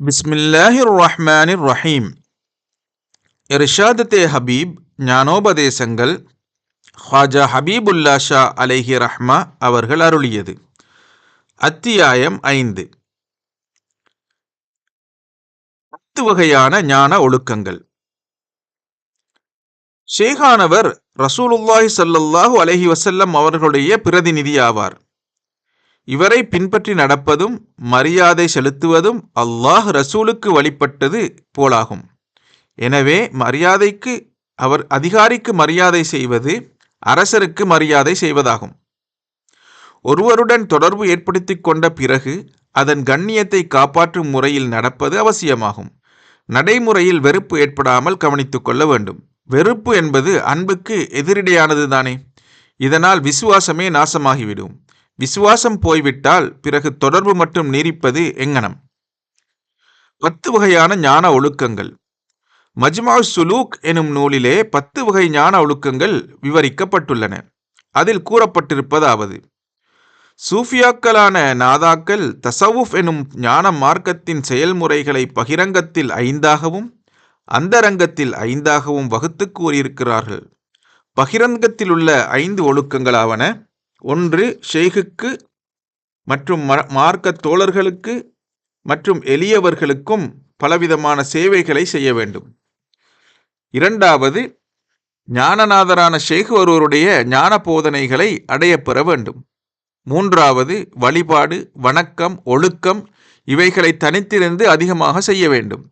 ബിസ്മില്ലാഹിർ റഹ്മാനിർ റഹീം. ഇർഷാദത്തെ ഹബീബ് ஞானோபதேசங்கள் ഖ്വാജ ஹபீபுல்லா ஷா அலைஹி ரஹ்மா அவர்கள் அருளியது. அத்தியாயம் 5. 10 வகையான ஞான ஒழுக்கங்கள். ஷேகானவர் ரசூலுல்லாஹி ஸல்லல்லாஹு அலைஹி வஸல்லம் அவர்களுடைய பிரதிநிதி ஆவார். இவரை பின்பற்றி நடப்பதும் மரியாதை செலுத்துவதும் அல்லாஹ் ரசூலுக்கு வழிபட்டது போலாகும். எனவே அதிகாரிக்கு மரியாதை செய்வது அரசருக்கு மரியாதை செய்வதாகும். ஒருவருடன் தொடர்பு ஏற்படுத்தி கொண்ட பிறகு அதன் கண்ணியத்தை காப்பாற்றும் முறையில் நடப்பது அவசியமாகும். நடைமுறையில் வெறுப்பு ஏற்படாமல் கவனித்துக் கொள்ள வேண்டும். வெறுப்பு என்பது அன்புக்கு எதிரிடையானது தானே. இதனால் விசுவாசமே நாசமாகிவிடும். விசுவாசம் போய்விட்டால் பிறகு தொடர்பு மட்டும் நீடிப்பது எங்கனம். 10 வகையான ஞான ஒழுக்கங்கள். மஜ்மாஉ சுலூக் எனும் நூலிலே 10 வகை ஞான ஒழுக்கங்கள் விவரிக்கப்பட்டுள்ளன. அதில் கூறப்பட்டிருப்பதாவது: சூஃபியாக்களான நாதாக்கள் தசவுஃப் எனும் ஞான மார்க்கத்தின் செயல்முறைகளை பகிரங்கத்தில் 5ஆகவும் அந்தரங்கத்தில் 5ஆகவும் வகுத்து கூறியிருக்கிறார்கள். பகிரங்கத்தில் உள்ள 5 ஒழுக்கங்களாவன: 1. ஷேகுக்கு மற்றும் மார்க்க தோழர்களுக்கு மற்றும் எளியவர்களுக்கும் பலவிதமான சேவைகளை செய்ய வேண்டும். 2. ஞானநாதரான ஷேக் ஒருவருடைய ஞான போதனைகளை அடையப்பெற வேண்டும். 3. வழிபாடு, வணக்கம், ஒழுக்கம் இவைகளை தனித்திருந்து அதிகமாக செய்ய வேண்டும்.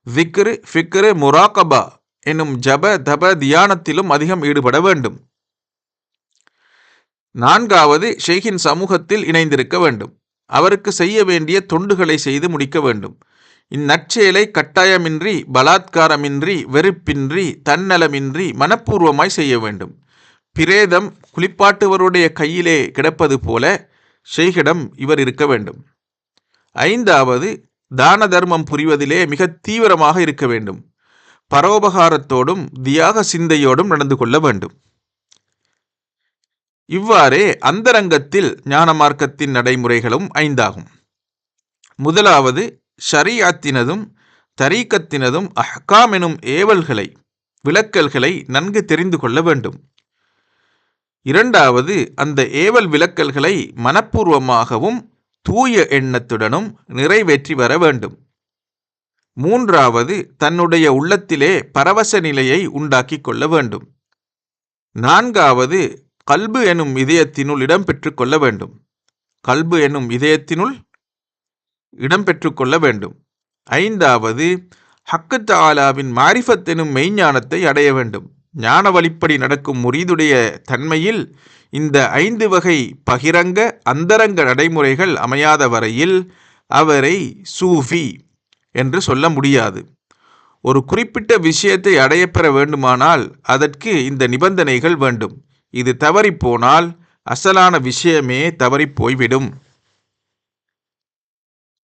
திக்ரு, ஃபிக்ரு, முராகபா என்னும் ஜப தப தியானத்திலும் அதிகம் ஈடுபட வேண்டும். 4. ஷேகின் சமூகத்தில் இணைந்திருக்க வேண்டும். அவருக்கு செய்ய வேண்டிய தொண்டுகளை செய்து முடிக்க வேண்டும். இந்நற்செயலை கட்டாயமின்றி, பலாத்காரமின்றி, வெறுப்பின்றி, தன்னலமின்றி மனப்பூர்வமாய் செய்ய வேண்டும். பிரேதம் குளிப்பாட்டுவருடைய கையிலே கிடப்பது போல ஷேகிடம் இவர் இருக்க வேண்டும். 5. தான தர்மம் புரிவதிலே மிக தீவிரமாக இருக்க வேண்டும். பரோபகாரத்தோடும் தியாக சிந்தையோடும் நடந்து கொள்ள வேண்டும். இவ்வாறே அந்தரங்கத்தில் ஞான மார்க்கத்தின் நடைமுறைகளும் 5ஆகும். 1. ஷரீஅத்தினதும் தரீக்கத்தினதும் அஹ்காம் எனும் ஏவல்களை, விலக்கல்களை நன்கு தெரிந்து கொள்ள வேண்டும். 2. அந்த ஏவல் விலக்கல்களை மனப்பூர்வமாகவும் தூய எண்ணத்துடனும் நிறைவேற்றி வர வேண்டும். 3. தன்னுடைய உள்ளத்திலே பரவச நிலையை உண்டாக்கி கொள்ள வேண்டும். 4. கல்பு எனும் இதயத்தினுள் இடம் பெற்று கொள்ள வேண்டும். கல்பு எனும் இதயத்தினுள் இடம் பெற்று கொள்ள வேண்டும். 5. ஹக்கு தஆலாவின் மாரிஃபத் எனும் மெய்ஞானத்தை அடைய வேண்டும். ஞான வழிப்படி நடக்கும் முரீதுடைய தன்மையில் இந்த 5 வகை பகிரங்க அந்தரங்க நடைமுறைகள் அமையாத வரையில் அவரை சூஃபி என்று சொல்ல முடியாது. ஒரு குறிப்பிட்ட விஷயத்தை அடையப்பெற வேண்டுமானால் அதற்கு இந்த நிபந்தனைகள் வேண்டும். இது தவறிப்போனால் அசலான விஷயமே தவறிப்போய்விடும்.